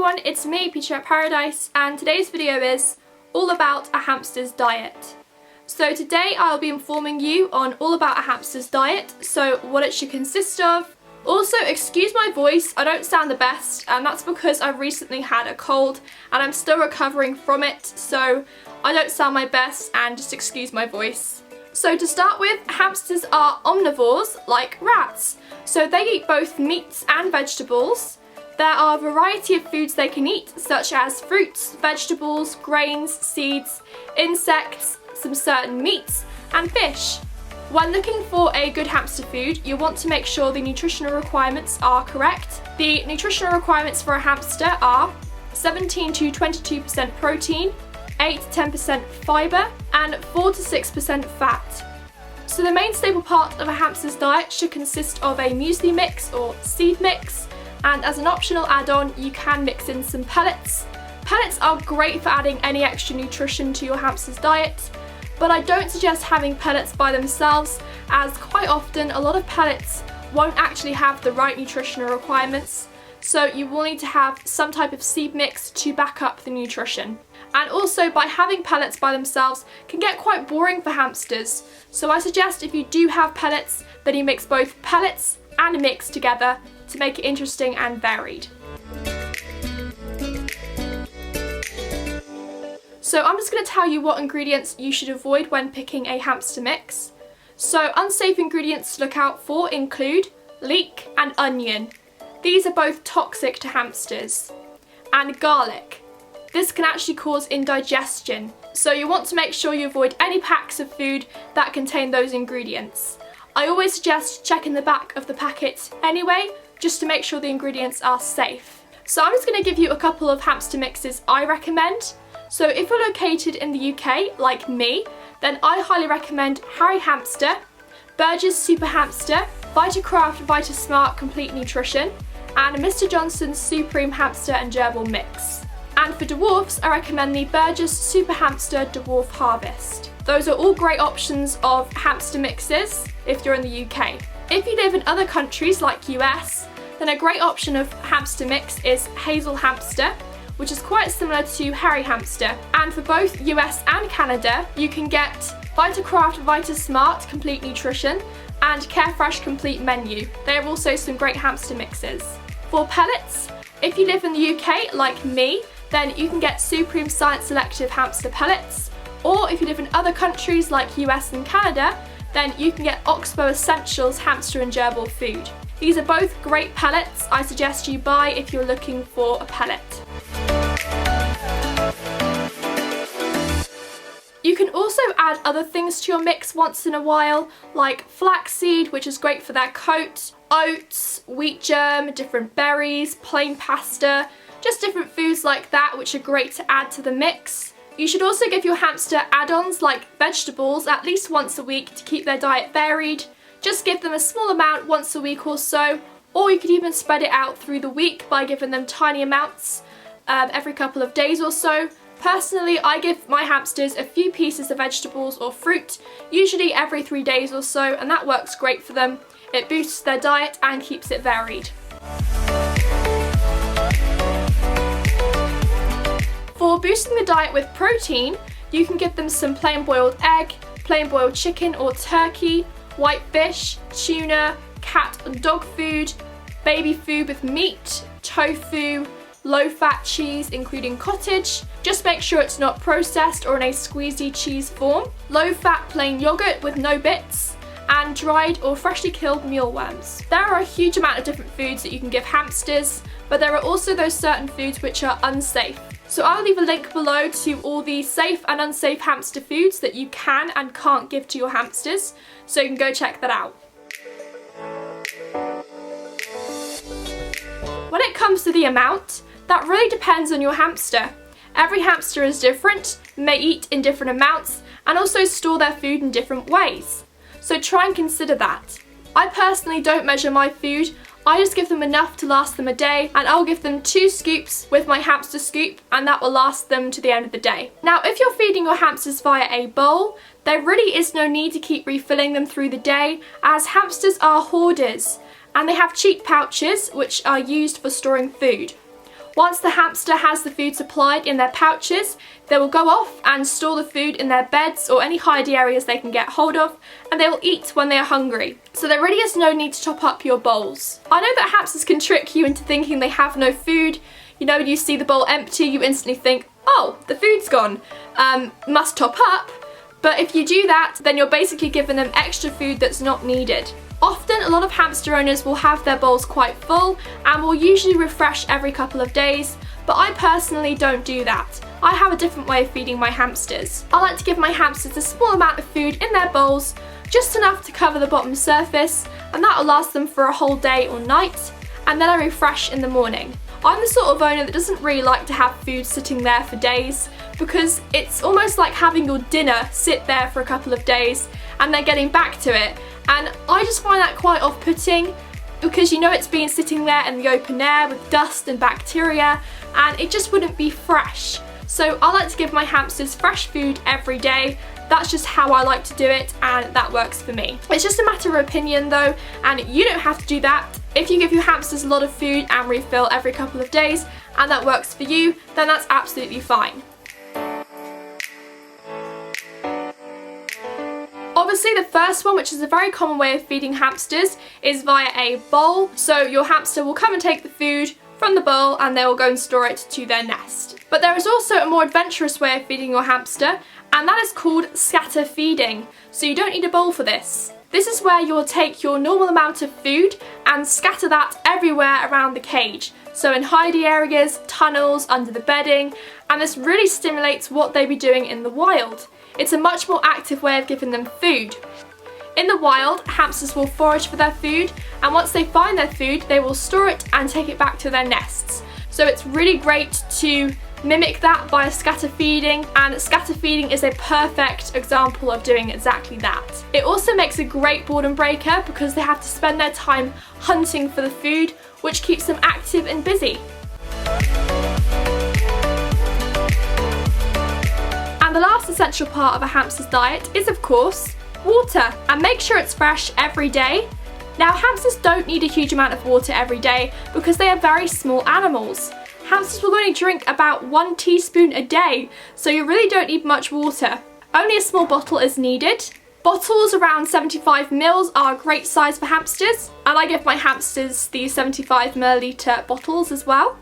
everyone, it's me, Peter at Paradise, and today's video is all about a hamster's diet. So today I'll be informing you on all about a hamster's diet, so what it should consist of. Also, excuse my voice, I don't sound the best, and that's because I've recently had a cold and I'm still recovering from it, so I don't sound my best, and just excuse my voice. So to start with, hamsters are omnivores like rats, so they eat both meats and vegetables. There are a variety of foods they can eat, such as fruits, vegetables, grains, seeds, insects, some certain meats, and fish. When looking for a good hamster food, you want to make sure the nutritional requirements are correct. The nutritional requirements for a hamster are 17 to 22% protein, 8 to 10% fibre, and 4 to 6% fat. So the main staple part of a hamster's diet should consist of a muesli mix or seed mix, and as an optional add-on you can mix in some pellets. Pellets are great for adding any extra nutrition to your hamster's diet, but I don't suggest having pellets by themselves, as quite often a lot of pellets won't actually have the right nutritional requirements, so you will need to have some type of seed mix to back up the nutrition. And also, by having pellets by themselves can get quite boring for hamsters, so I suggest if you do have pellets, then you mix both pellets and a mix together to make it interesting and varied. So I'm just going to tell you what ingredients you should avoid when picking a hamster mix. So unsafe ingredients to look out for include leek and onion. These are both toxic to hamsters. And garlic. This can actually cause indigestion, so you want to make sure you avoid any packs of food that contain those ingredients. I always suggest checking the back of the packet anyway, just to make sure the ingredients are safe. So I'm just going to give you a couple of hamster mixes I recommend. So if you're located in the UK, like me, then I highly recommend Harry Hamster, Burgess Super Hamster, Vitacraft Vitasmart Complete Nutrition, and Mr. Johnson's Supreme Hamster and Gerbil Mix. And for dwarfs, I recommend the Burgess Super Hamster Dwarf Harvest. Those are all great options of hamster mixes if you're in the UK. If you live in other countries like US, then a great option of hamster mix is Hazel Hamster, which is quite similar to Harry Hamster. And for both US and Canada, you can get Vitacraft Vitasmart Complete Nutrition and Carefresh Complete Menu. They are also some great hamster mixes. For pellets, if you live in the UK like me, then you can get Supreme Science Selective Hamster Pellets, or if you live in other countries like US and Canada, then you can get Oxbow Essentials Hamster and Gerbil Food. These are both great pellets I suggest you buy if you're looking for a pellet. You can also add other things to your mix once in a while, like flaxseed, which is great for their coat, oats, wheat germ, different berries, plain pasta, just different foods like that which are great to add to the mix. You should also give your hamster add-ons like vegetables at least once a week to keep their diet varied. Just give them a small amount once a week or so, or you could even spread it out through the week by giving them tiny amounts every couple of days or so. Personally, I give my hamsters a few pieces of vegetables or fruit, usually every 3 days or so, and that works great for them. It boosts their diet and keeps it varied. For boosting the diet with protein, you can give them some plain boiled egg, plain boiled chicken or turkey, white fish, tuna, cat and dog food, baby food with meat, tofu, low-fat cheese including cottage. Just make sure it's not processed or in a squeezy cheese form. Low-fat plain yogurt with no bits, and dried or freshly killed mealworms. There are a huge amount of different foods that you can give hamsters, but there are also those certain foods which are unsafe. So I'll leave a link below to all the safe and unsafe hamster foods that you can and can't give to your hamsters, so you can go check that out. When it comes to the amount, that really depends on your hamster. Every hamster is different, may eat in different amounts, and also store their food in different ways. So try and consider that. I personally don't measure my food, I just give them enough to last them a day, and I'll give them 2 scoops with my hamster scoop, and that will last them to the end of the day. Now, if you're feeding your hamsters via a bowl, there really is no need to keep refilling them through the day, as hamsters are hoarders, and they have cheek pouches which are used for storing food. Once the hamster has the food supplied in their pouches, they will go off and store the food in their beds or any hidey areas they can get hold of, and they will eat when they are hungry. So there really is no need to top up your bowls. I know that hamsters can trick you into thinking they have no food. You know, when you see the bowl empty, you instantly think, oh, the food's gone, must top up. But if you do that, then you're basically giving them extra food that's not needed. Often, a lot of hamster owners will have their bowls quite full and will usually refresh every couple of days, but I personally don't do that. I have a different way of feeding my hamsters. I like to give my hamsters a small amount of food in their bowls, just enough to cover the bottom surface, and that will last them for a whole day or night, and then I refresh in the morning. I'm the sort of owner that doesn't really like to have food sitting there for days, because it's almost like having your dinner sit there for a couple of days and then getting back to it. And I just find that quite off-putting, because you know it's been sitting there in the open air with dust and bacteria, and it just wouldn't be fresh. So I like to give my hamsters fresh food every day. That's just how I like to do it, and that works for me. It's just a matter of opinion though, and you don't have to do that. If you give your hamsters a lot of food and refill every couple of days, and that works for you, then that's absolutely fine. Obviously, the first one, which is a very common way of feeding hamsters, is via a bowl. So your hamster will come and take the food from the bowl and they will go and store it to their nest. But there is also a more adventurous way of feeding your hamster, and that is called scatter feeding. So you don't need a bowl for this. This is where you'll take your normal amount of food and scatter that everywhere around the cage. So in hidey areas, tunnels, under the bedding, and this really stimulates what they'd be doing in the wild. It's a much more active way of giving them food. In the wild, hamsters will forage for their food, and once they find their food, they will store it and take it back to their nests. So it's really great to mimic that by scatter feeding, and scatter feeding is a perfect example of doing exactly that. It also makes a great boredom breaker because they have to spend their time hunting for the food, which keeps them active and busy. And the last essential part of a hamster's diet is, of course, water, and make sure it's fresh every day. Now, hamsters don't need a huge amount of water every day because they are very small animals. Hamsters will only drink about 1 teaspoon a day, so you really don't need much water. Only a small bottle is needed. Bottles around 75 ml are a great size for hamsters, and I give my hamsters these 75 milliliter bottles as well.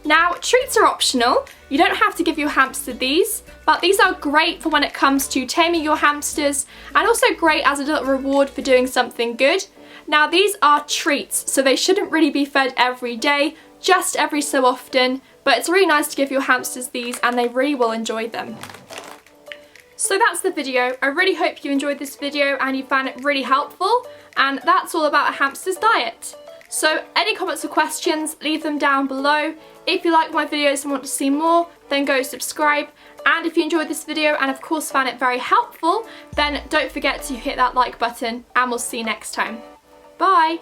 Now, treats are optional. You don't have to give your hamster these, but these are great for when it comes to taming your hamsters, and also great as a little reward for doing something good. Now, these are treats, so they shouldn't really be fed every day, just every so often, but it's really nice to give your hamsters these and they really will enjoy them. So that's the video. I really hope you enjoyed this video and you found it really helpful, and that's all about a hamster's diet. So any comments or questions, leave them down below. If you like my videos and want to see more, then go subscribe. And if you enjoyed this video and of course found it very helpful, then don't forget to hit that like button, and we'll see you next time. Bye!